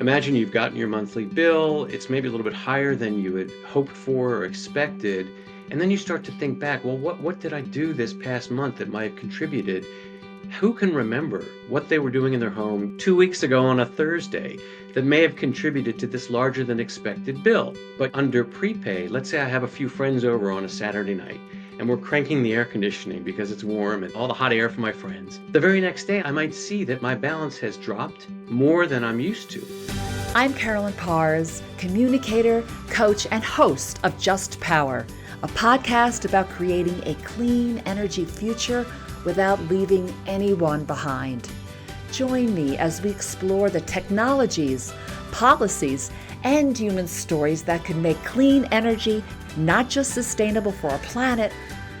Imagine you've gotten your monthly bill, it's maybe a little bit higher than you had hoped for or expected, and then you start to think back, well, what did I do this past month that might have contributed? Who can remember what they were doing in their home 2 weeks ago on a Thursday that may have contributed to this larger than expected bill? But under prepay, let's say I have a few friends over on a Saturday night and we're cranking the air conditioning because it's warm and all the hot air from my friends. The very next day, I might see that my balance has dropped more than I'm used to. I'm Carolyn Pars, communicator, coach, and host of Just Power, a podcast about creating a clean energy future without leaving anyone behind. Join me as we explore the technologies, policies, and human stories that can make clean energy not just sustainable for our planet,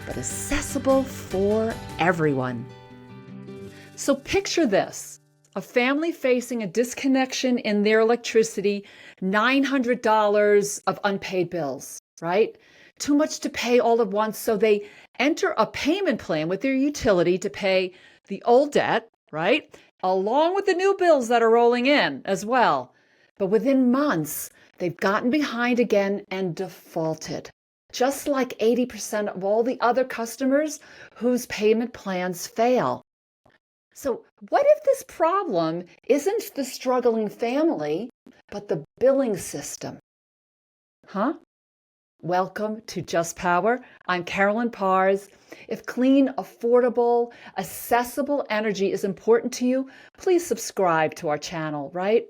but accessible for everyone. So picture this. A family facing a disconnection in their electricity, $900 of unpaid bills, right? Too much to pay all at once, so they enter a payment plan with their utility to pay the old debt, right? Along with the new bills that are rolling in as well. But within months, they've gotten behind again and defaulted, just like 80% of all the other customers whose payment plans fail. So what if this problem isn't the struggling family, but the billing system? Huh? Welcome to Just Power. I'm Carolyn Pars. If clean, affordable, accessible energy is important to you, please subscribe to our channel, right?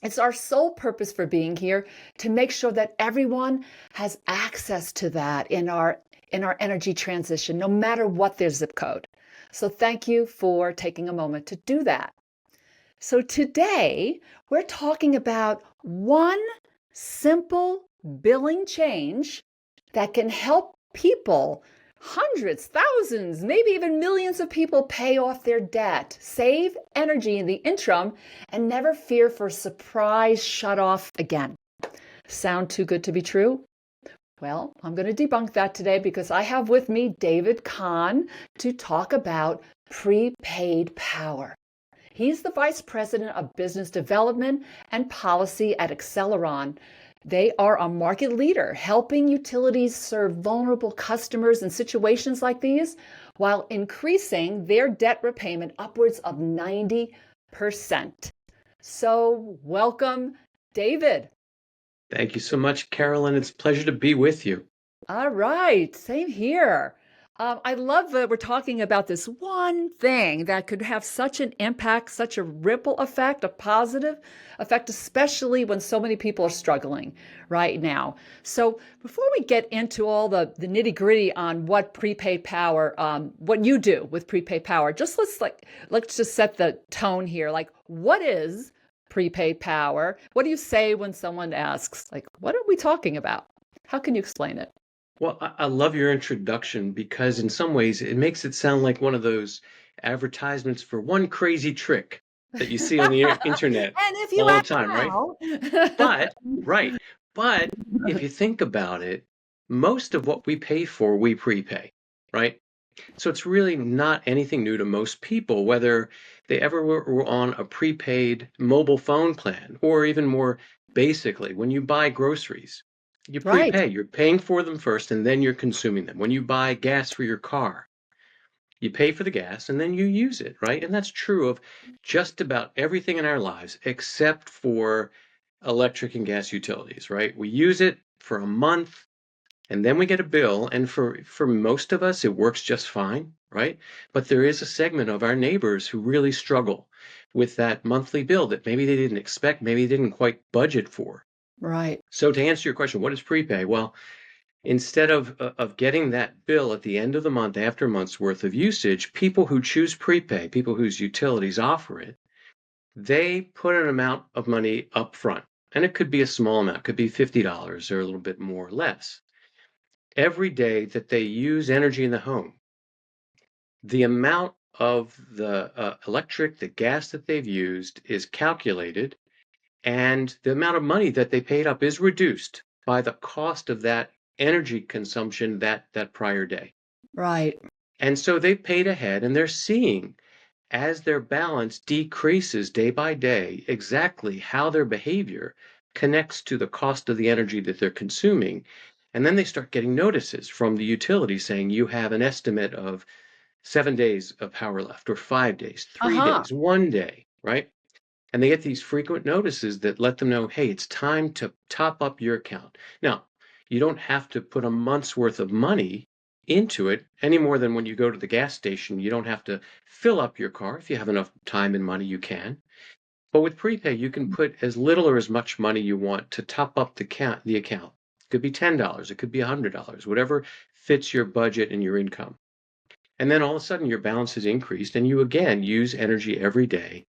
It's our sole purpose for being here to make sure that everyone has access to that in our energy transition, no matter what their zip code. So thank you for taking a moment to do that. So today we're talking about one simple billing change that can help people, hundreds, thousands, maybe even millions of people pay off their debt, save energy in the interim, and never fear for surprise shut off again. Sound too good to be true? Well, I'm going to debunk that today because I have with me David Conn to talk about prepaid power. He's the Vice President of Business Development and Policy at Exceleron. They are a market leader, helping utilities serve vulnerable customers in situations like these while increasing their debt repayment upwards of 90%. So welcome, David. Thank you so much, Carolyn. It's a pleasure to be with you. All right, same here. I love that we're talking about this one thing that could have such an impact, such a ripple effect, a positive effect, especially when so many people are struggling right now. So before we get into all the nitty gritty on what prepaid power, what you do with prepaid power, let's just set the tone here. Like, what is prepaid power? What do you say when someone asks, like, what are we talking about? How can you explain it? Well, I love your introduction because in some ways it makes it sound like one of those advertisements for one crazy trick that you see on the internet And if you all the ask time, right? how. But if you think about it, most of what we pay for, we prepay, right? So it's really not anything new to most people, whether they ever were on a prepaid mobile phone plan, or even more basically, when you buy groceries, you Right. prepay. You're paying for them first, and then you're consuming them. When you buy gas for your car, you pay for the gas, and then you use it, right? And that's true of just about everything in our lives, except for electric and gas utilities, right? We use it for a month, and then we get a bill, and for most of us, it works just fine, right? But there is a segment of our neighbors who really struggle with that monthly bill that maybe they didn't expect, maybe they didn't quite budget for. Right. So to answer your question, what is prepay? Well, instead of getting that bill at the end of the month after a month's worth of usage, people who choose prepay, people whose utilities offer it, they put an amount of money up front. And it could be a small amount, it could be $50 or a little bit more or less. Every day that they use energy in the home, the amount of the electric, the gas that they've used is calculated, and the amount of money that they paid up is reduced by the cost of that energy consumption that prior day. Right. And so they've paid ahead, and they're seeing as their balance decreases day by day, exactly how their behavior connects to the cost of the energy that they're consuming. And then they start getting notices from the utility saying you have an estimate of 7 days of power left, or 5 days, 3 days, 1 day, right? And they get these frequent notices that let them know, hey, it's time to top up your account. Now, you don't have to put a month's worth of money into it any more than when you go to the gas station. You don't have to fill up your car. If you have enough time and money, you can. But with prepay, you can put as little or as much money you want to top up the account. It could be $10, it could be $100, whatever fits your budget and your income. And then all of a sudden your balance has increased and you again use energy every day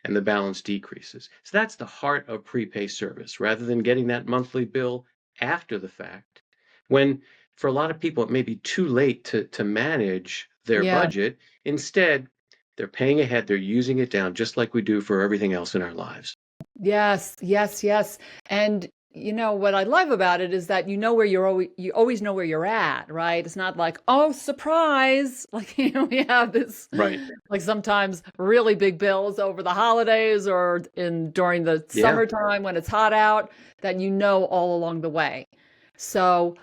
and the balance decreases. So that's the heart of prepay service, rather than getting that monthly bill after the fact, when for a lot of people it may be too late to manage their Yeah. budget. Instead, they're paying ahead, they're using it down just like we do for everything else in our lives. Yes, yes, yes. And what I love about it is that where you always know where you're at, right? It's not like, oh, surprise. Like, we have this Right. like sometimes really big bills over the holidays or during the summertime when it's hot out, that all along the way. So,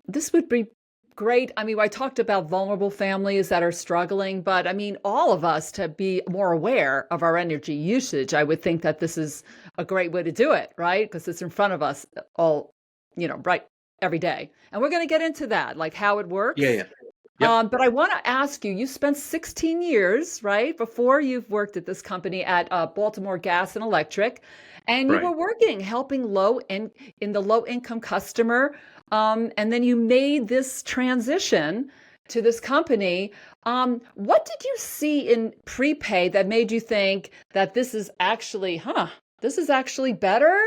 this would be great. I mean, I talked about vulnerable families that are struggling, but I mean, all of us to be more aware of our energy usage. I would think that this is a great way to do it, right? Because it's in front of us all, right every day. And we're going to get into that, like how it works. Yeah. Yep. But I want to ask you, you spent 16 years, right, before you've worked at this company at Baltimore Gas and Electric, and you Right. were working, helping in the low income customer. And then you made this transition to this company. What did you see in prepay that made you think that this is actually better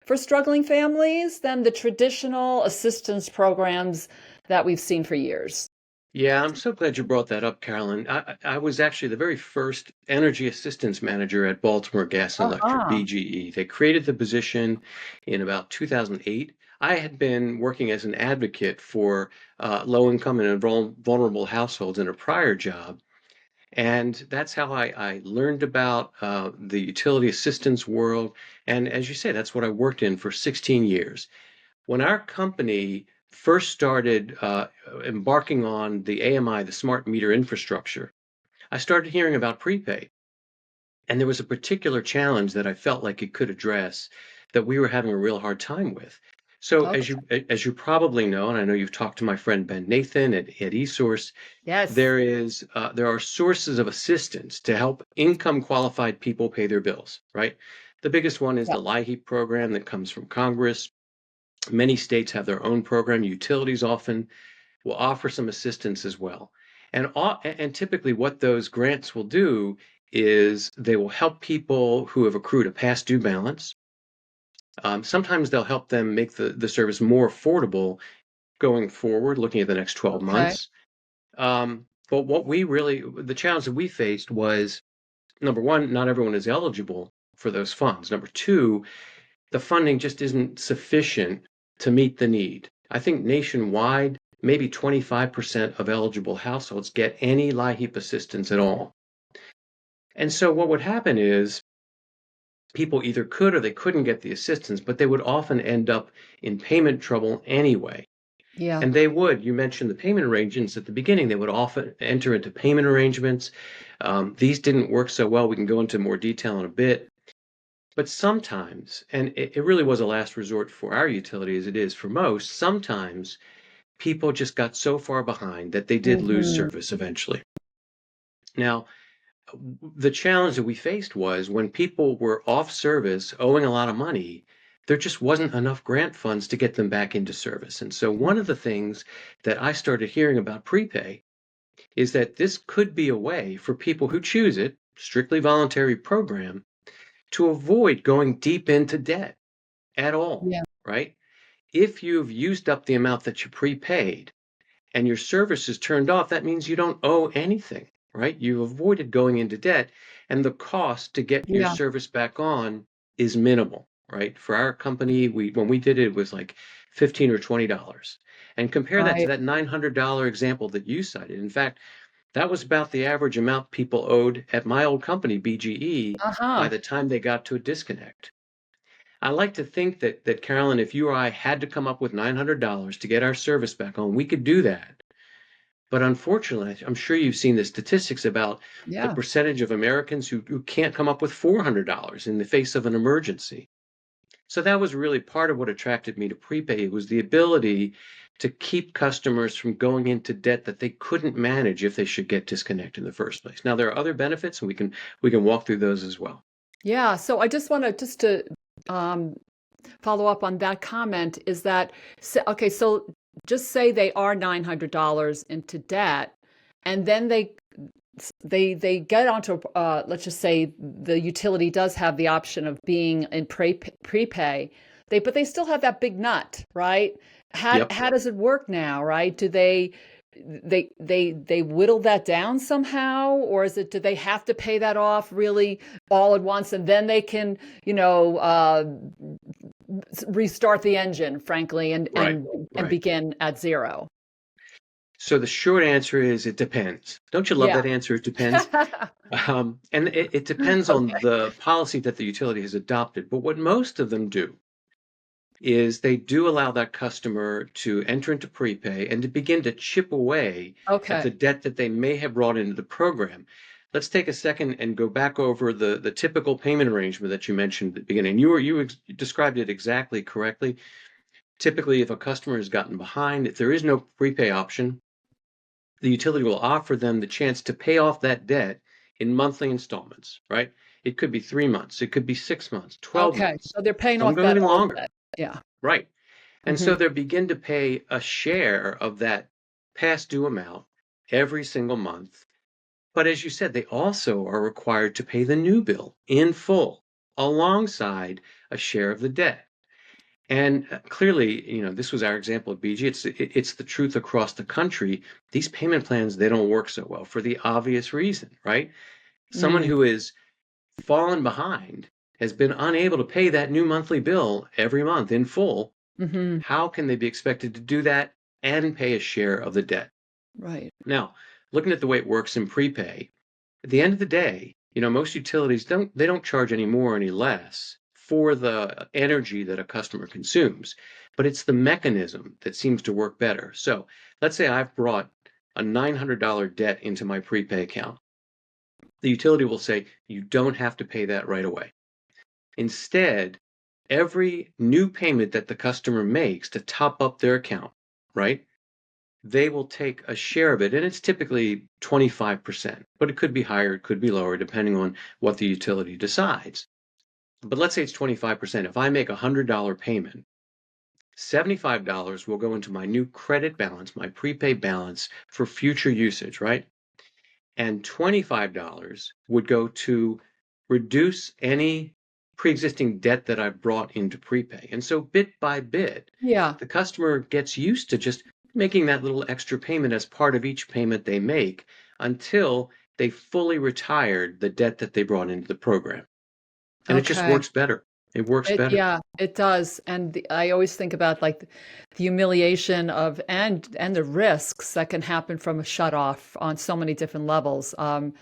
for struggling families than the traditional assistance programs that we've seen for years? Yeah, I'm so glad you brought that up, Carolyn. I was actually the very first energy assistance manager at Baltimore Gas and Electric, Uh-huh. BGE. They created the position in about 2008. I had been working as an advocate for low-income and vulnerable households in a prior job. And that's how I learned about the utility assistance world. And as you say, that's what I worked in for 16 years. When our company first started embarking on the AMI, the smart meter infrastructure, I started hearing about prepay. And there was a particular challenge that I felt like it could address that we were having a real hard time with. So Okay. as you probably know, and I know you've talked to my friend Ben Nathan at eSource, Yes. there are sources of assistance to help income qualified people pay their bills, right? The biggest one is Yeah. the LIHEAP program that comes from Congress. Many states have their own program. Utilities often will offer some assistance as well. And typically what those grants will do is they will help people who have accrued a past due balance. Sometimes they'll help them make the service more affordable going forward, looking at the next 12 Okay. months. But the challenge that we faced was, number one, not everyone is eligible for those funds. Number two, the funding just isn't sufficient to meet the need. I think nationwide, maybe 25% of eligible households get any LIHEAP assistance at all. And so what would happen is people either could or they couldn't get the assistance, but they would often end up in payment trouble anyway. Yeah. And you mentioned the payment arrangements at the beginning, they would often enter into payment arrangements. These didn't work so well. We can go into more detail in a bit. But sometimes, and it really was a last resort for our utility as it is for most, sometimes people just got so far behind that they did lose Mhm. service eventually. Now, the challenge that we faced was when people were off service, owing a lot of money, there just wasn't enough grant funds to get them back into service. And so one of the things that I started hearing about prepay is that this could be a way for people who choose it, strictly voluntary program, to avoid going deep into debt at all, Yeah. right? If you've used up the amount that you prepaid and your service is turned off, that means you don't owe anything, right? You've avoided going into debt, and the cost to get your Yeah. service back on is minimal, right? For our company, when we did it, it was like $15 or $20. And compare that to Right. that $900 example that you cited. In fact, That was about the average amount people owed at my old company, BGE, by Uh-huh. the time they got to a disconnect. I like to think that Carolyn, if you or I had to come up with $900 to get our service back on, we could do that. But unfortunately, I'm sure you've seen the statistics about the Yeah. percentage of Americans who can't come up with $400 in the face of an emergency. So that was really part of what attracted me to Prepaid was the ability to keep customers from going into debt that they couldn't manage if they should get disconnected in the first place. Now there are other benefits, and we can walk through those as well. Yeah. So I just want to um, follow up on that comment is that, okay, so just say they are $900 into debt, and then they get onto, let's just say the utility does have the option of being in prepay, but they still have that big nut, right? Yep. How does it work now, right? Do they whittle that down somehow, or do they have to pay that off really all at once, and then they can, restart the engine, frankly, and Right. and Right. begin at zero? So the short answer is it depends. Don't you love Yeah. that answer? It depends. And it depends on Okay. the policy that the utility has adopted. But what most of them do is they do allow that customer to enter into prepay and to begin to chip away at the Okay. debt that they may have brought into the program. Let's take a second and go back over the typical payment arrangement that you mentioned at the beginning. You described it exactly correctly. Typically, if a customer has gotten behind, if there is no prepay option, the utility will offer them the chance to pay off that debt in monthly installments, right? It could be 3 months, it could be 6 months, 12 Okay. months. So they're paying Some off go that even old longer, debt. Yeah. right? And Hmm. so they begin to pay a share of that past due amount every single month. But as you said, they also are required to pay the new bill in full alongside a share of the debt. And clearly, this was our example of BG. It's the truth across the country. These payment plans, they don't work so well for the obvious reason, right? Someone Mm. who is fallen behind has been unable to pay that new monthly bill every month in full. Hmm. How can they be expected to do that and pay a share of the debt? Right. Now, looking at the way it works in prepay, at the end of the day, most utilities don't charge any more or any less for the energy that a customer consumes, but it's the mechanism that seems to work better. So let's say I've brought a $900 debt into my prepay account. The utility will say, you don't have to pay that right away. Instead, every new payment that the customer makes to top up their account, right? They will take a share of it, and it's typically 25%, but it could be higher, it could be lower, depending on what the utility decides. But let's say it's 25%. If I make a $100 payment, $75 will go into my new credit balance, my prepaid balance for future usage, right? And $25 would go to reduce any pre-existing debt that I've brought into prepay. And so bit by bit, Yeah. the customer gets used to just making that little extra payment as part of each payment they make until they fully retired the debt that they brought into the program. And it just Okay. works better. It works better. Yeah, it does. And I always think about like the humiliation of and the risks that can happen from a shut off on so many different levels. And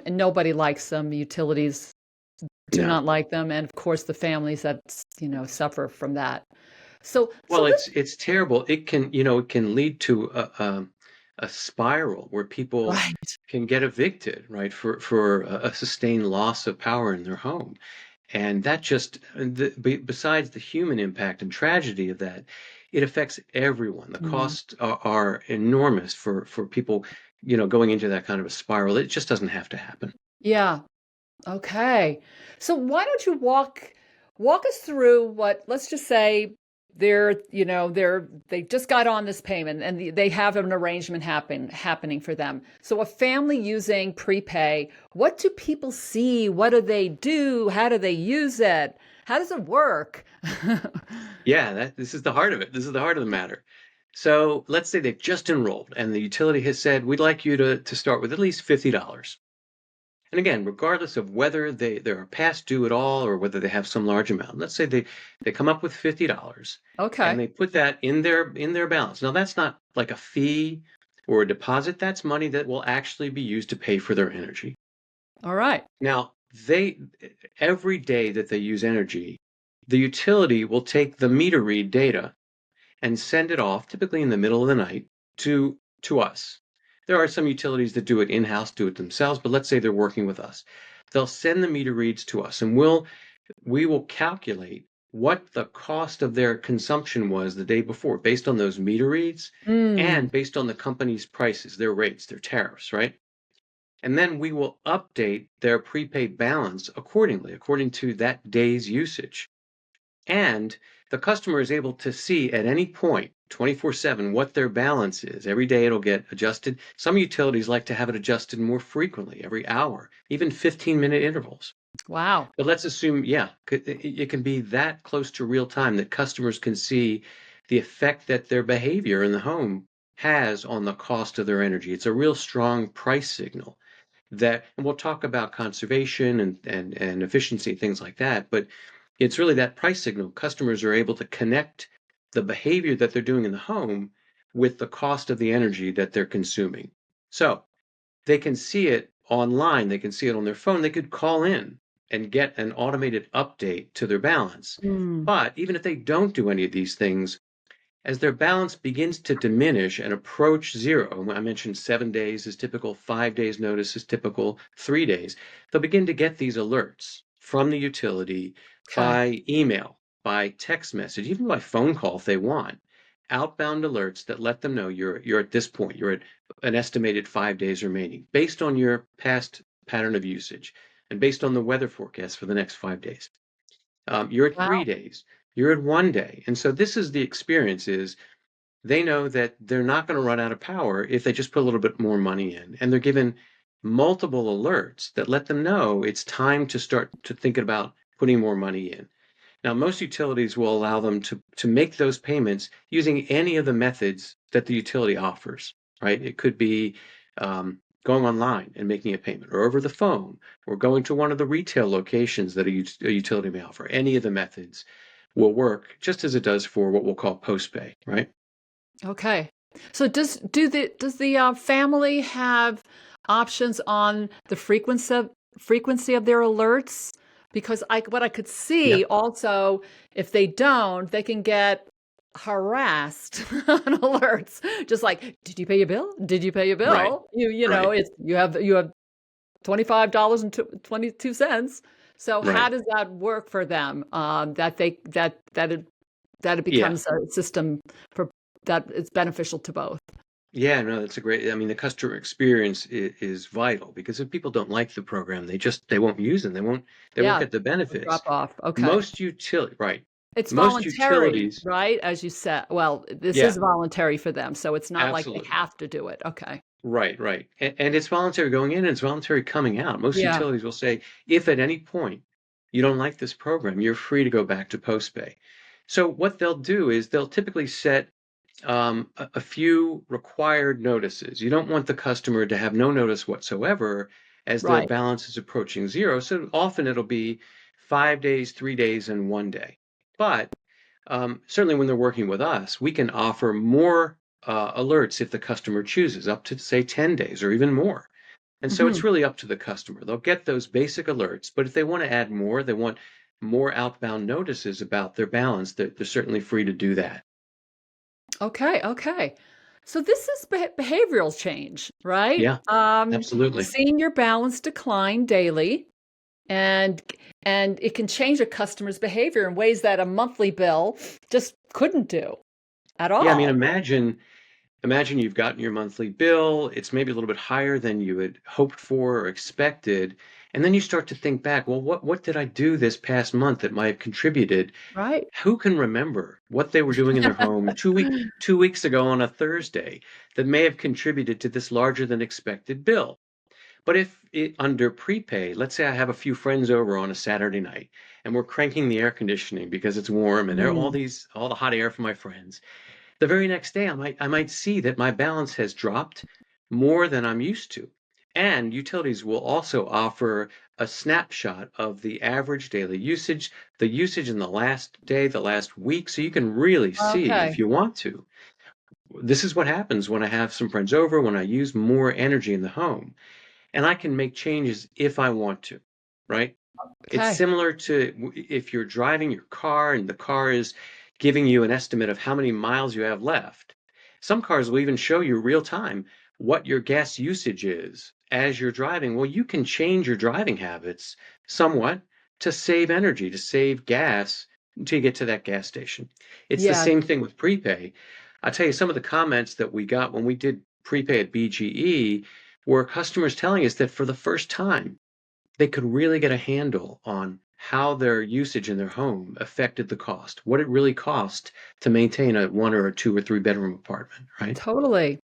nobody likes them. The utilities do No. not like them, and of course the families that suffer from that. So Well, let it's terrible. It can lead to a spiral where people right. can get evicted, right, for a sustained loss of power in their home. And that just, besides the human impact and tragedy of that, it affects everyone. The Mm. costs are enormous for people, going into that kind of a spiral. It just doesn't have to happen. Yeah. Okay. So why don't you walk us through what, let's just say they just got on this payment and they have an arrangement happening for them. So a family using prepay, what do people see? What do they do? How do they use it? How does it work? Yeah, this is the heart of it. This is the heart of the matter. So let's say they've just enrolled and the utility has said, we'd like you to start with at least $50. And again, regardless of whether they're past due at all or whether they have some large amount, let's say they come up with $50 and Okay. they put that in their balance. Now that's not like a fee or a deposit, that's money that will actually be used to pay for their energy. All right. Now, every day that they use energy, the utility will take the meter read data and send it off, typically in the middle of the night, to us. There are some utilities that do it in-house, do it themselves, but let's say they're working with us. They'll send the meter reads to us, and we will calculate what the cost of their consumption was the day before based on those meter reads Mm. and based on the company's prices, their rates, their tariffs, right? And then we will update their prepaid balance accordingly, according to that day's usage. And the customer is able to see at any point, 24/7, what their balance is. Every day it'll get adjusted. Some utilities like to have it adjusted more frequently, every hour, even 15-minute intervals. Wow. But let's assume, yeah, it can be that close to real time that customers can see the effect that their behavior in the home has on the cost of their energy. It's a real strong price signal and we'll talk about conservation and efficiency, things like that, but it's really that price signal. Customers are able to connect the behavior that they're doing in the home with the cost of the energy that they're consuming. So they can see it online, they can see it on their phone, they could call in and get an automated update to their balance. Mm. But even if they don't do any of these things, as their balance begins to diminish and approach zero, I mentioned 7 days is typical, 5 days notice is typical, 3 days, they'll begin to get these alerts from the utility Okay. by email, by text message, even by phone call if they want. Outbound alerts that let them know you're at this point, you're at an estimated 5 days remaining, based on your past pattern of usage and based on the weather forecast for the next 5 days. You're at Wow. 3 days, you're at 1 day. And so this is the experience is they know that they're not going to run out of power if they just put a little bit more money in. And they're given multiple alerts that let them know it's time to start to think about putting more money in. Now, most utilities will allow them to make those payments using any of the methods that the utility offers, right? It could be going online and making a payment, or over the phone, or going to one of the retail locations that a utility may offer. Any of the methods will work just as it does for what we'll call post-pay, right? Okay. So does the family have options on the frequency of their alerts? Because what I could Yeah, see also, if they don't, they can get harassed on alerts. Just like, did you pay your bill? Did you pay your right, bill? You know, right, it's you have $25.22. So how right. does that work for them? That it Yeah. becomes a system for that it's beneficial to both. Yeah, no, that's a great, I mean, the customer experience is vital because if people don't like the program, they won't use it. They won't Yeah, get the it'll drop benefits. off. Okay. Right. It's Most voluntary, utilities, right? As you said. Well, this is yeah, voluntary for them, so it's not like they absolutely. have to do it. Okay. Right, right. And it's voluntary going in and it's voluntary coming out. Most Yeah. utilities will say, if at any point you don't like this program, you're free to go back to post-pay. So what they'll do is they'll typically set a few required notices. You don't want the customer to have no notice whatsoever as their Right. balance is approaching zero. So often it'll be 5 days, 3 days, and 1 day. But certainly when they're working with us, we can offer more alerts if the customer chooses, up to say 10 days or even more. And so Mhm. it's really up to the customer. They'll get those basic alerts, but if they want to add more, they want more outbound notices about their balance, they're certainly free to do that. Okay, okay. So this is behavioral change, right? Yeah, absolutely. Seeing your balance decline daily, and and it can change a customer's behavior in ways that a monthly bill just couldn't do at Yeah, I mean, all. imagine you've gotten your monthly bill, it's maybe a little bit higher than you had hoped for or expected, and then you start to think back, well, what did I do this past month that might have contributed? Right? Who can remember what they were doing in their home 2 weeks ago on a Thursday that may have contributed to this larger than expected bill? But if it under prepay, let's say I have a few friends over on a Saturday night and we're cranking the air conditioning because it's warm and there are Mm. all the hot air from my friends. The very next day, I might see that my balance has dropped more than I'm used to. And utilities will also offer a snapshot of the average daily usage, the usage in the last day, the last week, so you can really see if Okay. you want to this is what happens when I have some friends over, when I use more energy in the home, and I can make changes if I want to, right? It's Okay. similar to if you're driving your car and the car is giving you an estimate of how many miles you have left. Some cars will even show you real time what your gas usage is as you're driving. Well, you can change your driving habits somewhat to save energy, to save gas until you get to that gas station. It's the Yeah, same thing with prepay. I'll tell you some of the comments that we got when we did prepay at BGE were customers telling us that for the first time, they could really get a handle on how their usage in their home affected the cost, what it really cost to maintain a one or a two or three bedroom apartment, right? totally.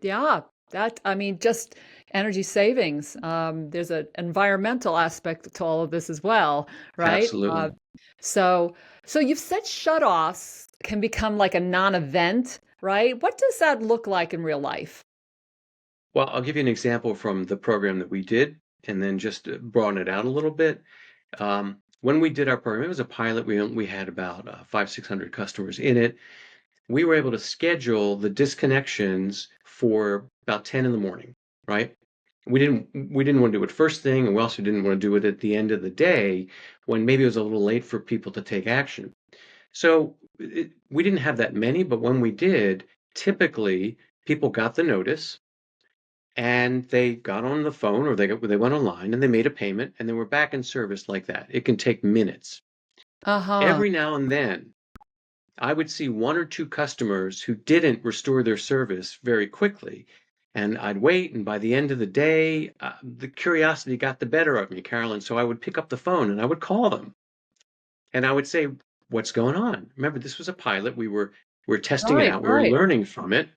Yeah, that I mean, just energy savings. There's an environmental aspect to all of this as well, right? Absolutely. So, so you've said shutoffs can become like a non-event, right? What does that look like in real life? Well, I'll give you an example from the program that we did and then just broaden it out a little bit. When we did our program, it was a pilot. We had about 600 customers in it. We were able to schedule the disconnections for about 10 in the morning, right? We didn't want to do it first thing, and we also didn't want to do it at the end of the day when maybe it was a little late for people to take action. So we didn't have that many, but when we did, typically people got the notice and they got on the phone or they went online and they made a payment and they were back in service like that. It can take minutes. Uh-huh. Every now and then, I would see one or two customers who didn't restore their service very quickly. And I'd wait, and by the end of the day, the curiosity got the better of me, Carolyn. So I would pick up the phone and I would call them, and I would say, "What's going on?" Remember, this was a pilot. We were testing it Right, out. We were right. learning from it.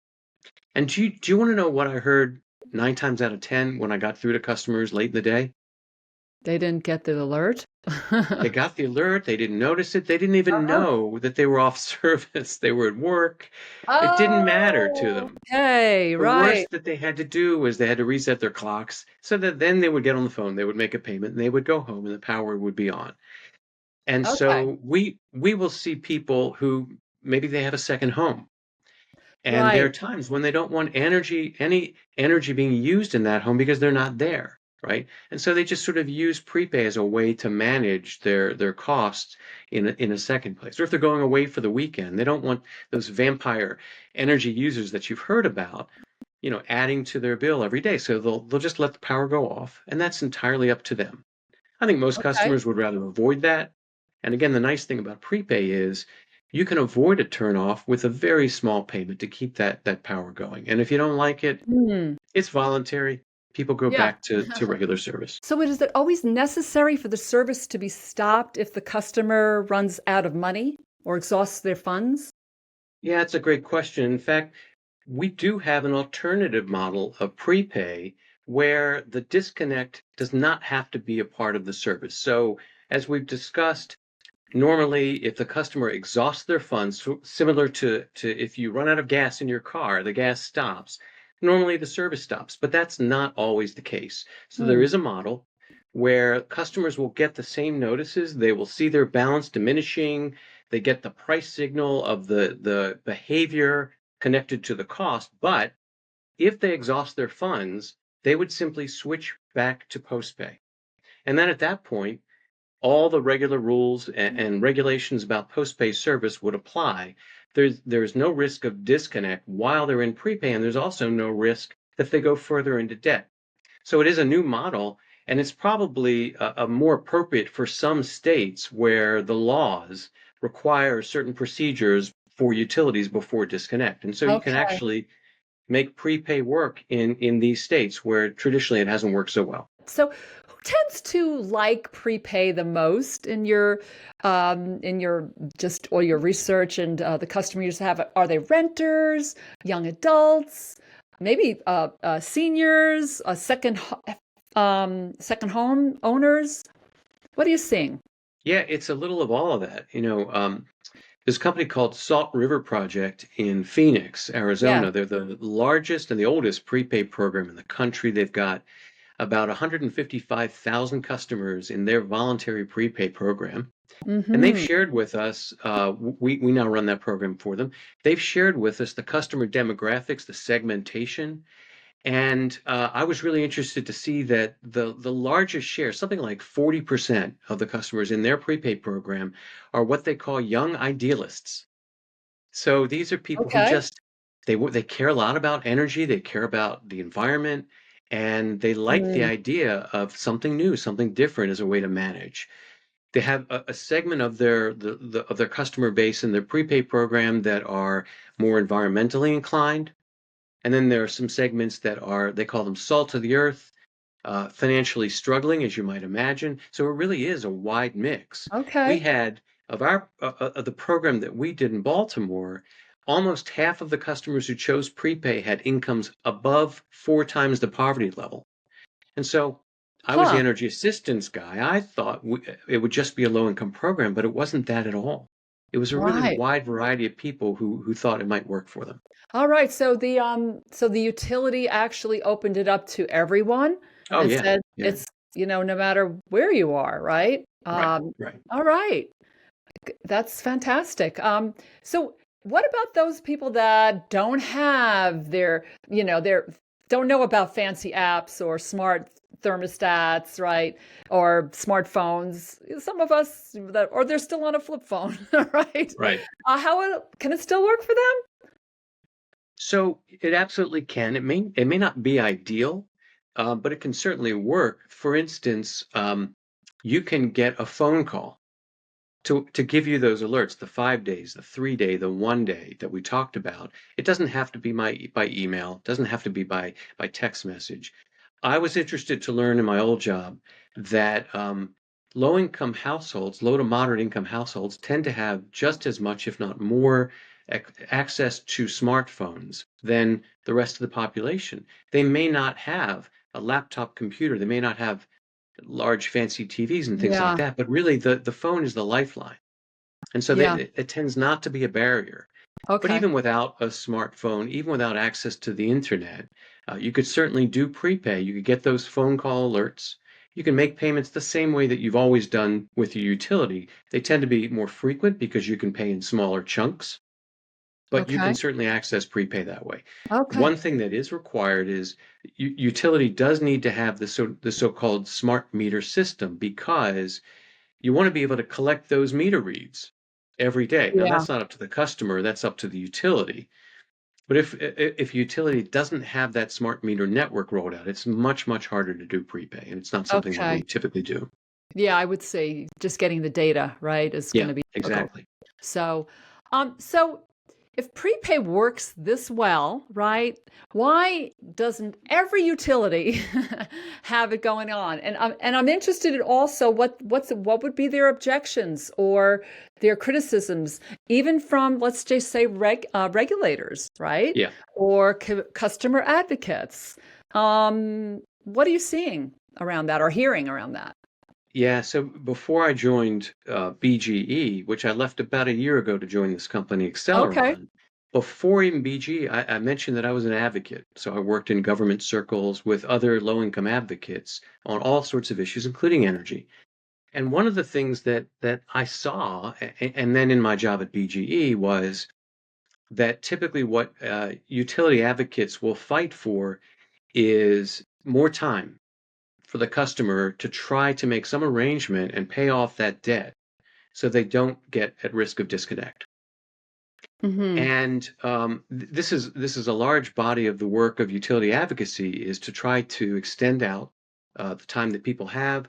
And do you want to know what I heard 9 times out of 10 when I got through to customers late in the day? They didn't get the alert. They got the alert. They didn't notice it. They didn't even Uh-huh. know that they were off service. They were at work. It didn't matter to Oh, them. okay, The right. worst that they had to do was they had to reset their clocks so that then they would get on the phone, they would make a payment, and they would go home and the power would be on. And Okay, so we will see people who maybe they have a second home. And there right. are times when they don't want any energy being used in that home because they're not there, right? And so they just sort of use prepay as a way to manage their costs in a second place. Or if they're going away for the weekend, they don't want those vampire energy users that you've heard about, adding to their bill every day. So they'll just let the power go off, and that's entirely up to them. I think most Okay. customers would rather avoid that. And again, the nice thing about prepay is you can avoid a turnoff with a very small payment to keep that power going. And if you don't like it, Hmm. it's voluntary. People go Yeah. back to regular service. So is it always necessary for the service to be stopped if the customer runs out of money or exhausts their funds? Yeah, it's a great question. In fact, we do have an alternative model of prepay where the disconnect does not have to be a part of the service. So, as we've discussed, normally, if the customer exhausts their funds, similar to if you run out of gas in your car, the gas stops. Normally, the service stops, but that's not always the case. So there Hmm. is a model where customers will get the same notices. They will see their balance diminishing. They get the price signal of the behavior connected to the cost. But if they exhaust their funds, they would simply switch back to postpay. And then at that point, all the regular rules and regulations about post-pay service would apply. There's no risk of disconnect while they're in prepay, and there's also no risk that they go further into debt. So it is a new model, and it's probably a more appropriate for some states where the laws require certain procedures for utilities before disconnect. And so you can Okay. actually make prepay work in these states where traditionally it hasn't worked so well. So who tends to like prepay the most in your just or your research and the customer you have? Are they renters, young adults, maybe seniors, second home owners? What are you seeing? Yeah, it's a little of all of that. There's a company called Salt River Project in Phoenix, Yeah. Arizona. They're the largest and the oldest prepaid program in the country. They've got about 155,000 customers in their voluntary prepaid program. And they've Mm-hmm. shared with us, we now run that program for them. They've shared with us the customer demographics, the segmentation, and I was really interested to see that the largest share, something like 40% of the customers in their prepaid program, are what they call young idealists. So these are people who Okay. just they care a lot about energy, they care about the environment, and they like the Mm. idea of something new, something different as a way to manage. They have a segment of of their customer base in their prepaid program that are more environmentally inclined, and then there are some segments that are, they call them salt of the earth, financially struggling, as you might imagine. So it really is a wide mix. We Okay. had of the program that we did in Baltimore, almost half of the customers who chose prepay had incomes above 4 times the poverty level. And so I was the Huh. energy assistance guy. I thought it would just be a low income program, but it wasn't that at all. It was a really Right. wide variety of people who thought it might work for them. All right. So the utility actually opened it up to everyone Oh and yeah, said yeah, it's, no matter where you are, right? right, right. All right. That's fantastic. So what about those people that don't have their don't know about fancy apps or smart thermostats, right? Or smartphones. Some of us that, or they're still on a flip phone, right? Right. Can it still work for them? So it absolutely can. It may not be ideal, but it can certainly work. For instance, you can get a phone call to give you those alerts, the 5 days, the 3 day, the 1 day that we talked about. It doesn't have to be by email, it doesn't have to be by text message. I was interested to learn in my old job that low income households, low to moderate income households, tend to have just as much, if not more, access to smartphones than the rest of the population. They may not have a laptop computer, they may not have large fancy TVs and things like Yeah. that, but really the phone is the lifeline. And so Yeah. it tends not to be a barrier. But Okay. even without a smartphone, even without access to the internet, you could certainly do prepay. You could get those phone call alerts. You can make payments the same way that you've always done with your utility. They tend to be more frequent because you can pay in smaller chunks, but you can Okay. certainly access prepay that way. Okay. One thing that is required is utility does need to have the so-called smart meter system, because you want to be able to collect those meter reads every day. Now, Yeah. that's not up to the customer, that's up to the utility. But if utility doesn't have that smart meter network rolled out, it's much, much harder to do prepay, and it's not something that Okay. we typically do. Yeah, I would say just getting the data, right, is going Yeah, to be difficult. exactly. So, so if prepay works this well, right, why doesn't every utility have it going on? And I'm interested in also what would be their objections or their criticisms, even from, let's just say, regulators, right, Yeah. or customer advocates. What are you seeing around that or hearing around that? Yeah, so before I joined BGE, which I left about a year ago to join this company, Okay. Exceleron, before even BGE, I mentioned that I was an advocate. So I worked in government circles with other low-income advocates on all sorts of issues, including energy. And one of the things that I saw, and then in my job at BGE, was that typically what utility advocates will fight for is more time for the customer to try to make some arrangement and pay off that debt so they don't get at risk of disconnect. Hmm. And this is a large body of the work of utility advocacy, is to try to extend out the time that people have,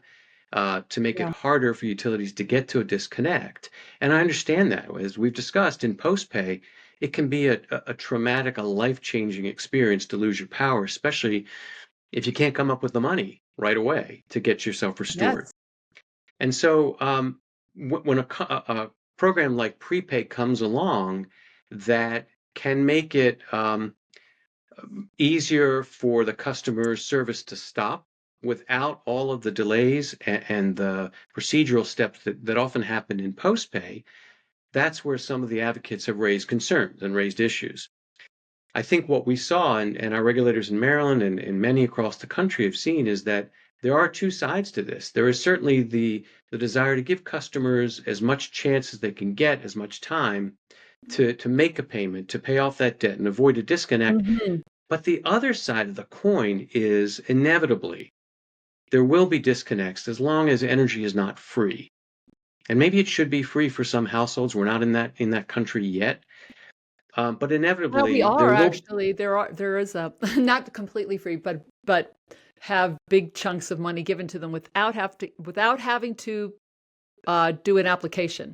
to make it Yeah. harder for utilities to get to a disconnect. And I understand that. As we've discussed in postpay, it can be a traumatic, a life-changing experience to lose your power, especially if you can't come up with the money right away to get yourself restored. Yes. And so when a program like Prepay comes along that can make it easier for the customer service to stop without all of the delays and the procedural steps that often happen in postpay, that's where some of the advocates have raised concerns and raised issues. I think what we saw, and our regulators in Maryland and many across the country have seen, is that there are two sides to this. There is certainly the desire to give customers as much chance as they can get, as much time to make a payment, to pay off that debt and avoid a disconnect. Mhm. But the other side of the coin is inevitably there will be disconnects as long as energy is not free. And maybe it should be free for some households. We're not in that country yet. But Well, we inevitably are there will. actually. There is a not completely free, but have big chunks of money given to them without having to do an application.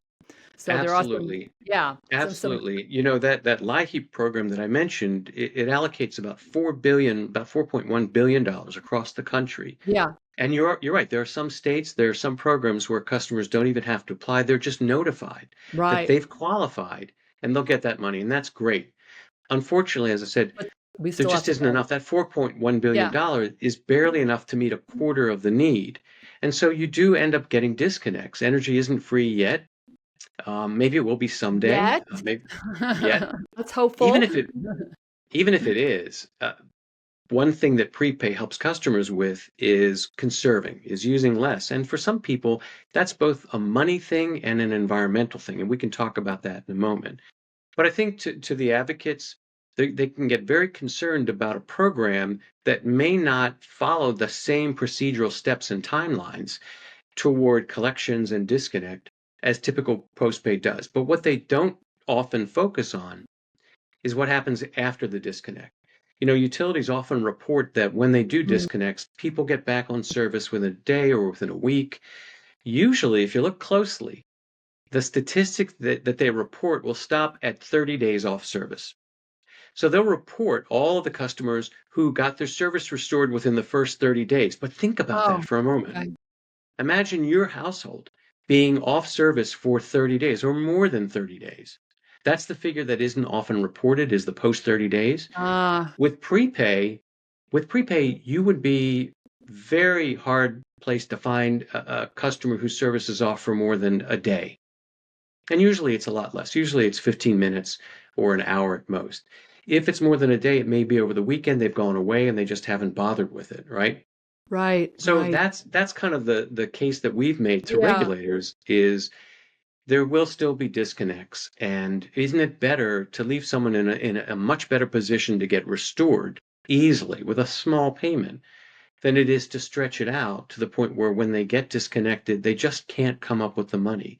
So there are some, Absolutely. yeah, some, Absolutely. You know, that LIHEAP program that I mentioned, it allocates about about $4.1 billion across the country. yeah, And you're right. There are some states, there are some programs where customers don't even have to apply. They're just notified that right. they've qualified and they'll get that money. And that's great. Unfortunately, as I said, But we there still have just to isn't pay. enough. That $4.1 Yeah, billion is barely enough to meet a quarter of the need. And so you do end up getting disconnects. Energy isn't free yet. Maybe it will be someday. yet. Maybe yet. That's Even hopeful. if it even if it is, one thing that prepay helps customers with is conserving, is using less. And for some people, that's both a money thing and an environmental thing. And we can talk about that in a moment. But I think to the advocates, they can get very concerned about a program that may not follow the same procedural steps and timelines toward collections and disconnect as typical postpaid does. But what they don't often focus on is what happens after the disconnect. You know, utilities often report that when they do Mm. disconnects, people get back on service within a day or within a week. Usually, if you look closely, the statistics that they report will stop at 30 days off service. So they'll report all of the customers who got their service restored within the first 30 days. But think about that Oh, for a moment. okay. Imagine your household being off service for 30 days or more than 30 days. That's the figure that isn't often reported is the post 30 days. Ah, With prepay, with prepay, you would be very hard placed to find a customer whose service is off for more than a day. And usually it's a lot less. Usually it's 15 minutes or an hour at most. If it's more than a day, it may be over the weekend, they've gone away and they just haven't bothered with it, right? right, So right. that's kind of the case that we've made to Yeah, regulators is there will still be disconnects. And isn't it better to leave someone in a much better position to get restored easily with a small payment than it is to stretch it out to the point where when they get disconnected, they just can't come up with the money.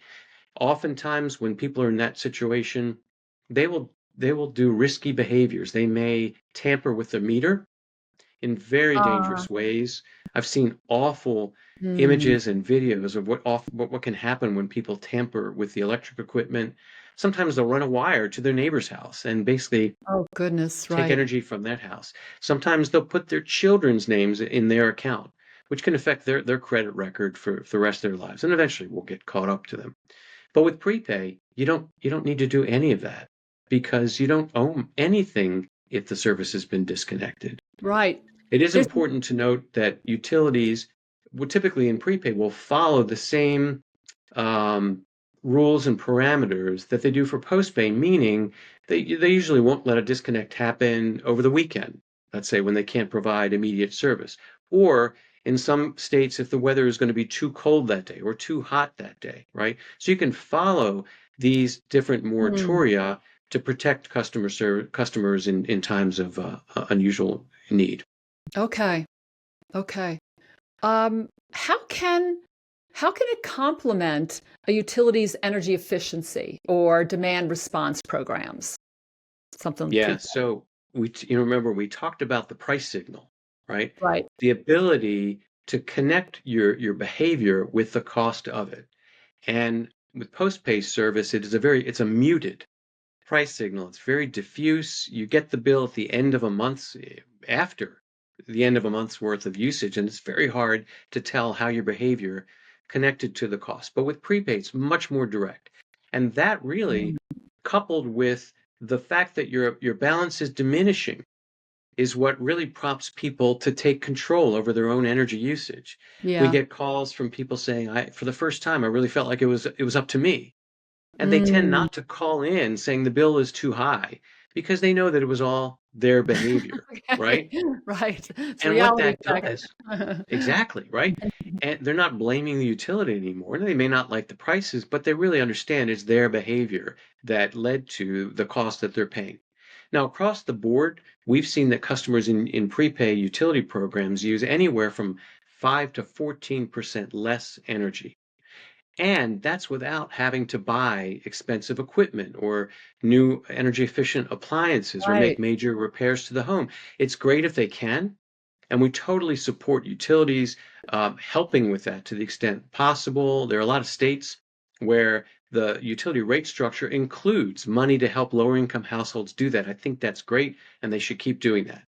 Oftentimes, when people are in that situation, they will do risky behaviors. They may tamper with the meter in very ah, dangerous ways. I've seen awful mm. images and videos of what can happen when people tamper with the electric equipment. Sometimes they'll run a wire to their neighbor's house and basically Oh, goodness, take right. energy from that house. Sometimes they'll put their children's names in their account, which can affect their credit record for the rest of their lives. And eventually we'll get caught up to them. But with prepay, you don't need to do any of that because you don't owe anything if the service has been disconnected. Right. It is There's important to note that utilities would typically in prepaid will follow the same um, rules and parameters that they do for postpay, meaning they usually won't let a disconnect happen over the weekend, let's say when they can't provide immediate service. Or in some states, if the weather is going to be too cold that day or too hot that day, right? So you can follow these different mm, moratoria to protect customers in times of unusual need. okay, okay. How can it complement a utility's energy efficiency or demand response programs? Something Yeah, pre so remember we talked about the price signal, right? right. The ability to connect your behavior with the cost of it. And with post-pay service, it's a muted price signal. It's very diffuse. You get the bill at the end of a month's after the end of a month's worth of usage, and it's very hard to tell how your behavior connected to the cost. But with prepaid, it's much more direct. And that really, Mm, coupled with the fact that your balance is diminishing, is what really prompts people to take control over their own energy usage. We yeah. get calls from people saying, for the first time, I really felt like it was up to me. And they tend Mm, not to call in saying the bill is too high because they know that it was all their behavior, Okay. right? Right. It's And what reality that check. does, exactly, right? And they're not blaming the utility anymore. They may not like the prices, but they really understand it's their behavior that led to the cost that they're paying. Now, across the board, we've seen that customers in prepay utility programs use anywhere from 5 to 14% less energy. And that's without having to buy expensive equipment or new energy efficient appliances or make Right. major repairs to the home. It's great if they can, and we totally support utilities helping with that to the extent possible. There are a lot of states where the utility rate structure includes money to help lower income households do that. I think that's great, and they should keep doing that.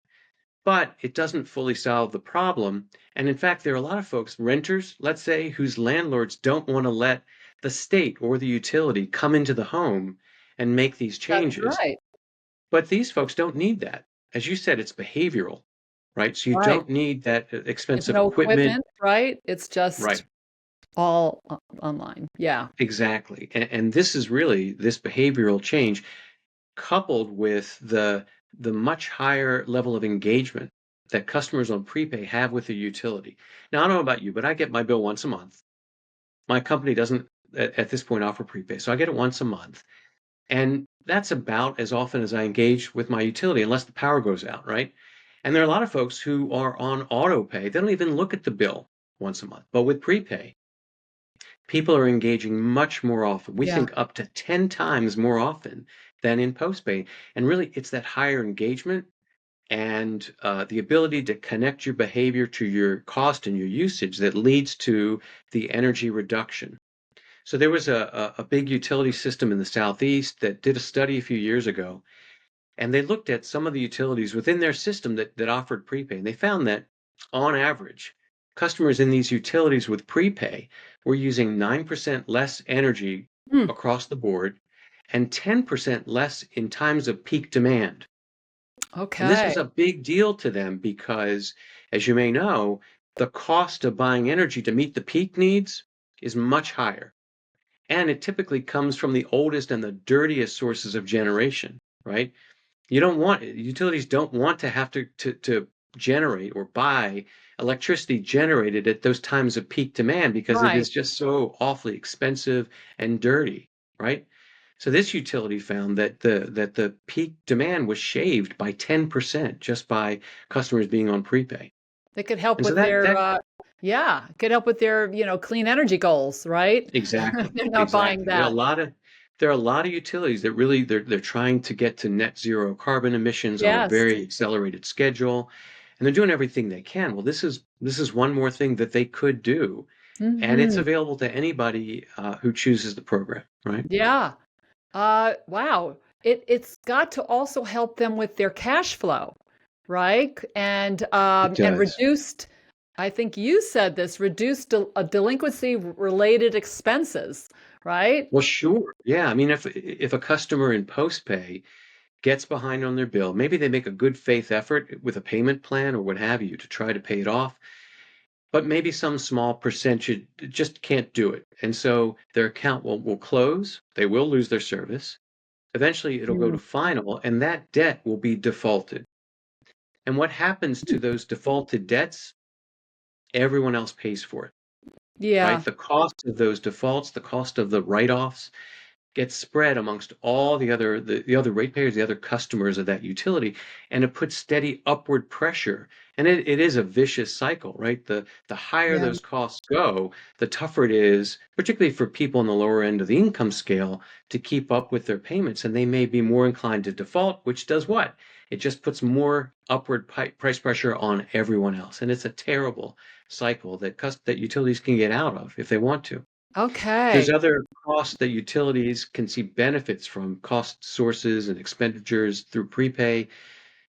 But it doesn't fully solve the problem. And in fact, there are a lot of folks, renters, let's say, whose landlords don't want to let the state or the utility come into the home and make these That's changes. right. But these folks don't need that. As you said, it's behavioral, right? So you Right. don't need that There's expensive no equipment. equipment, right? It's just Right, all online. Yeah. exactly. And this is really this behavioral change coupled with the much higher level of engagement that customers on prepay have with the utility. Now, I don't know about you, but I get my bill once a month. My company doesn't at this point offer prepay, so I get it once a month. And that's about as often as I engage with my utility, unless the power goes out, right? And there are a lot of folks who are on auto pay. They don't even look at the bill once a month. But with prepay, people are engaging much more often. We Yeah. think up to 10 times more often than in postpay. And really, it's that higher engagement and the ability to connect your behavior to your cost and your usage that leads to the energy reduction. So there was a big utility system in the Southeast that did a study a few years ago, and they looked at some of the utilities within their system that offered prepay, and they found that on average, customers in these utilities with prepay were using 9% less energy Hmm. across the board and 10% less in times of peak demand. And this was Okay. a big deal to them because, as you may know, the cost of buying energy to meet the peak needs is much higher. And it typically comes from the oldest and the dirtiest sources of generation, right? You don't want utilities don't want to have to generate or buy electricity generated at those times of peak demand because it Right. is just so awfully expensive and dirty, right? So this utility found that the peak demand was shaved by 10% just by customers being on prepay. They could help And so with that their that yeah, could help with their, clean energy goals, right? exactly, They're not buying exactly. that. There are a lot of utilities that really they're trying to get to net zero carbon emissions on a Yes. very accelerated schedule, and they're doing everything they can. Well, this is one more thing that they could do, and it's Mhm. available to anybody who chooses the program, right? Yeah. Wow. It's got to also help them with their cash flow, right? It And does. reduced, I think you said this, reduced delinquency related expenses, right? Well, sure. Yeah. I mean, if a customer in postpay gets behind on their bill, maybe they make a good faith effort with a payment plan or what have you to try to pay it off, but maybe some small percentage just can't do it. And so their account will close, they will lose their service. Eventually, it'll go Mm. to final, and that debt will be defaulted. And what happens to those defaulted debts? Everyone else pays for it, right? Yeah. The cost of those defaults, the cost of the write-offs, gets spread amongst all the other ratepayers, the other customers of that utility, and it puts steady upward pressure. And it is a vicious cycle, right? The higher Yeah. those costs go, the tougher it is, particularly for people on the lower end of the income scale, to keep up with their payments. And they may be more inclined to default, which does what? It just puts more upward price pressure on everyone else. And it's a terrible cycle that utilities can get out of if they want to. There's Okay. other costs that utilities can see benefits from, cost sources and expenditures through prepay.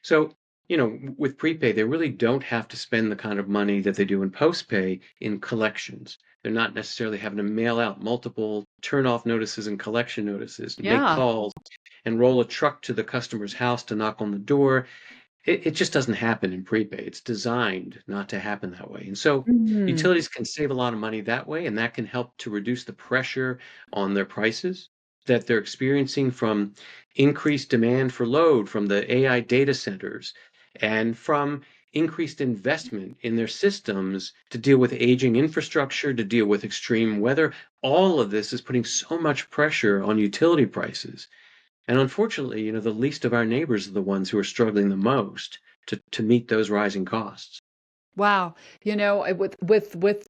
So, with prepay, they really don't have to spend the kind of money that they do in postpay in collections. They're not necessarily having to mail out multiple turn-off notices and collection notices, make Yeah. calls, and roll a truck to the customer's house to knock on the door. It just doesn't happen in prepay. It's designed not to happen that way. And so Mhm. utilities can save a lot of money that way, and that can help to reduce the pressure on their prices. that they're experiencing from increased demand for load from the AI data centers and from increased investment in their systems to deal with aging infrastructure, to deal with extreme weather. All of this is putting so much pressure on utility prices. And unfortunately, the least of our neighbors are the ones who are struggling the most to meet those rising costs. Wow. With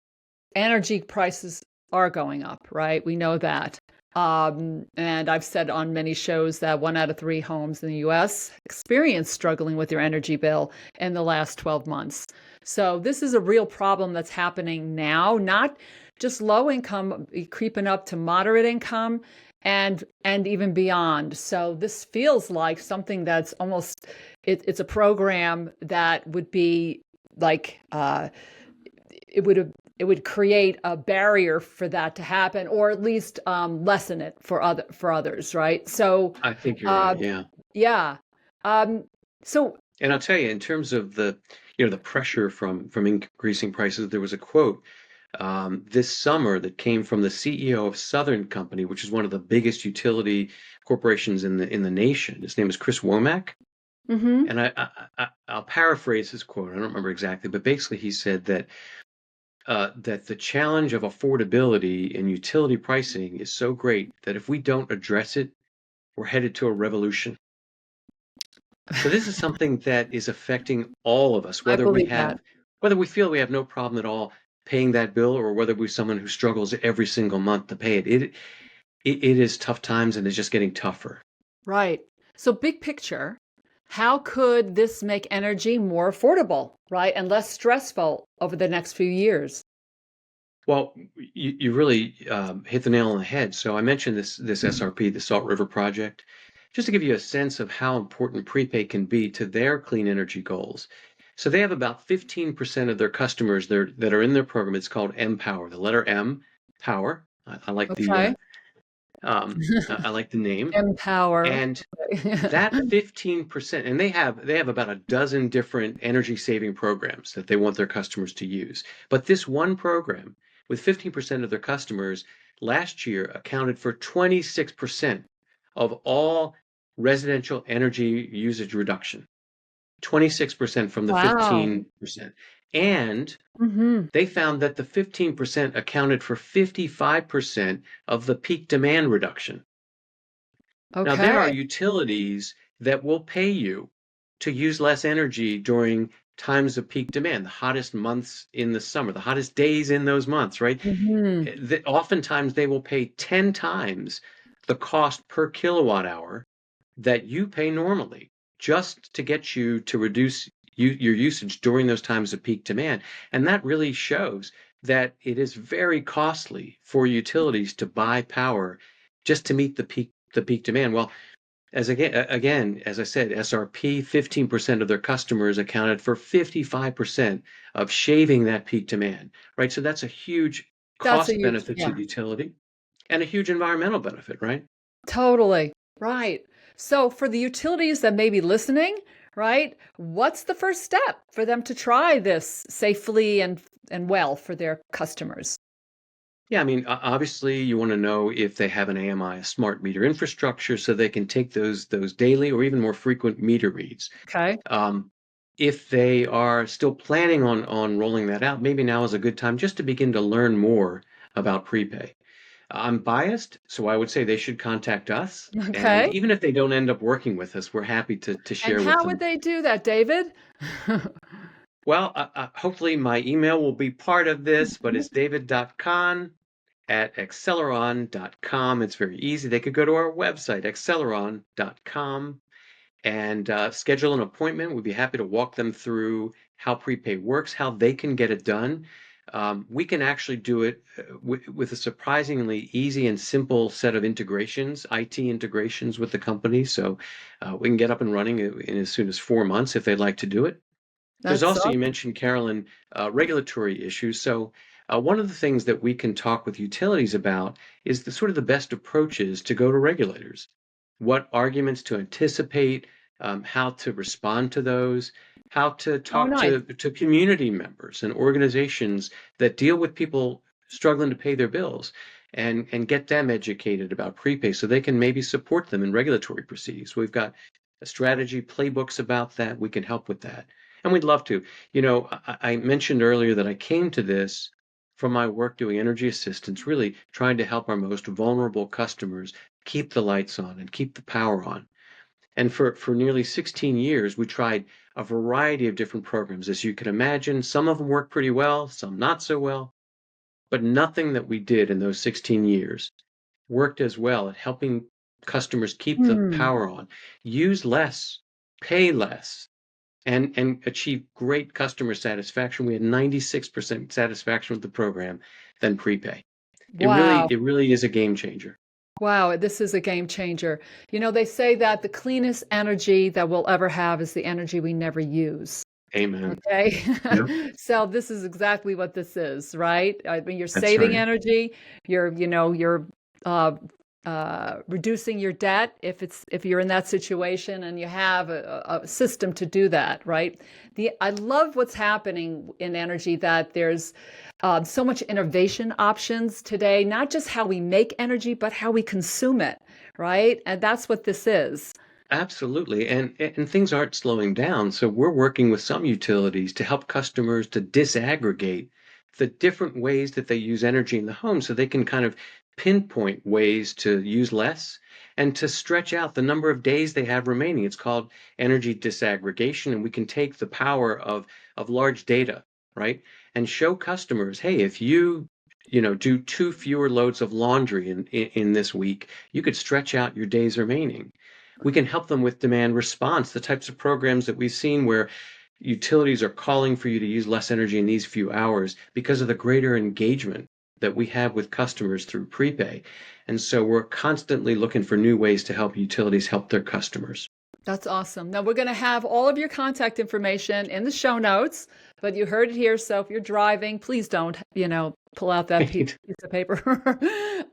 energy prices are going up, right? We know that. And I've said on many shows that 1 out of 3 homes in the US experience struggling with their energy bill in the last 12 months. So this is a real problem that's happening now, not just low income creeping up to moderate income and even beyond. So this feels like something that's almost it's a program that would be like it would it would create a barrier for that to happen, or at least lessen it for others, right? So, I think you're right. uh, Yeah. yeah. Um, so, And I'll tell you, in terms of the pressure from increasing prices, there was a quote this summer that came from the CEO of Southern Company, which is one of the biggest utility corporations in the nation. His name is Chris Womack, mhm. and I'll paraphrase his quote. I don't remember exactly, but basically he said that the challenge of affordability in utility pricing is so great that if we don't address it, we're headed to a revolution. So this is something that is affecting all of us, I believe that. whether we feel we have no problem at all paying that bill, or whether we're someone who struggles every single month to pay it. It is tough times, and it's just getting tougher. Right. So, big picture, how could this make energy more affordable, right, and less stressful over the next few years? Well, you really hit the nail on the head. So I mentioned this SRP, the Salt River Project, just to give you a sense of how important prepaid can be to their clean energy goals. So they have about 15% of their customers there that are in their program. It's called Empower, the letter M, Power. I like Okay. I like the name. Empower. And that 15%, and they have about a dozen different energy saving programs that they want their customers to use. But this one program with 15% of their customers last year accounted for 26% of all residential energy usage reduction. 26% from the Wow. 15%. And Mhm. they found that the 15% accounted for 55% of the peak demand reduction. Now, there are Okay. utilities that will pay you to use less energy during times of peak demand, the hottest months in the summer, the hottest days in those months, right? Mhm. Oftentimes they will pay 10 times the cost per kilowatt hour that you pay normally just to get you to reduce your usage during those times of peak demand. And that really shows that it is very costly for utilities to buy power just to meet the peak demand. Well, as I said, SRP, 15% of their customers accounted for 55% of shaving that peak demand, right? So that's a huge That's a cost huge, benefit to yeah. the utility and a huge environmental benefit, right? Totally. Right. So for the utilities that may be listening, right, what's the first step for them to try this safely and well for their customers? Yeah, I mean, obviously, you want to know if they have an AMI, a smart meter infrastructure, so they can take those daily or even more frequent meter reads. Okay. Um, if they are still planning on rolling that out, maybe now is a good time just to begin to learn more about prepay. I'm biased, so I would say they should contact us. And Okay. even if they don't end up working with us, we're happy to And share with how would them. they do that, David? Well, hopefully my email will be part of this, but it's david.conn at exceleron.com. It's very easy. They could go to our website, exceleron.com, and schedule an appointment. We'd be happy to walk them through how prepay works, how they can get it done. We can actually do it with a surprisingly easy and simple set of integrations, IT integrations with the company. So we can get up and running in as soon as 4 months if they'd like to do it. There's That's also, you awesome. mentioned, Carolyn, regulatory issues. So one of the things that we can talk with utilities about is the sort of the best approaches to go to regulators, what arguments to anticipate, how to respond to those, how to Oh, talk nice. to community members and organizations that deal with people struggling to pay their bills. and get them educated about prepay so they can maybe support them in regulatory proceedings. We've got strategy playbooks about that. We can help with that. And we'd love to. I mentioned earlier that I came to this from my work doing energy assistance, really trying to help our most vulnerable customers keep the lights on and keep the power on. And for nearly 16 years, we tried a variety of different programs. As you can imagine, some of them worked pretty well, some not so well, but nothing that we did in those 16 years worked as well at helping customers keep the Hmm. power on, use less, pay less, and achieve great customer satisfaction. We had 96% satisfaction with the program than prepay. Wow. It really is a game changer. Wow, this is a game changer. They say that the cleanest energy that we'll ever have is the energy we never use. Amen. Okay. Yep, So this is exactly what this is, right? I mean, you're that's saving right. energy, you're uh, reducing your debt if you're in that situation and you have a system to do that, right? I love what's happening in energy, that there's so much innovation options today, not just how we make energy, but how we consume it, right? And that's what this is. Absolutely. And things aren't slowing down. So we're working with some utilities to help customers to disaggregate the different ways that they use energy in the home so they can kind of pinpoint ways to use less and to stretch out the number of days they have remaining. It's called energy disaggregation, and we can take the power of large data, right? And show customers, hey, if you do two fewer loads of laundry in this week, you could stretch out your days remaining. We can help them with demand response, the types of programs that we've seen where utilities are calling for you to use less energy in these few hours because of the greater engagement that we have with customers through prepay. And so we're constantly looking for new ways to help utilities help their customers. That's awesome. Now we're going to have all of your contact information in the show notes, but you heard it here. So if you're driving, please don't, pull out that piece of paper.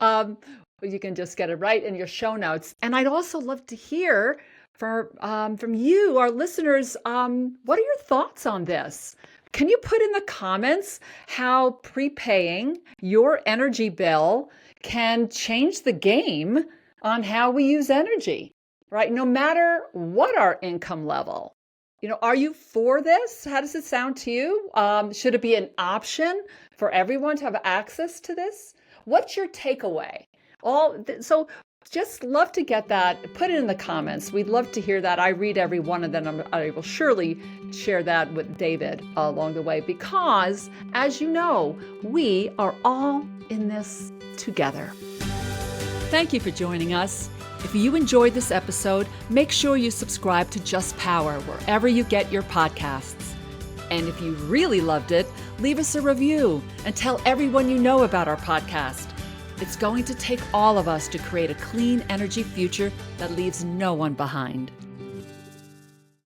um, you can just get it right in your show notes. And I'd also love to hear from you, our listeners. What are your thoughts on this? Can you put in the comments how prepaying your energy bill can change the game on how we use energy? Right? No matter what our income level. Are you for this? How does it sound to you? Should it be an option for everyone to have access to this? What's your takeaway? So just love to get that. Put it in the comments. We'd love to hear that. I read every one of them. I will surely share that with David along the way because, as you know, we are all in this together. Thank you for joining us. If you enjoyed this episode, make sure you subscribe to Just Power wherever you get your podcasts. And if you really loved it, leave us a review and tell everyone you know about our podcast. It's going to take all of us to create a clean energy future that leaves no one behind.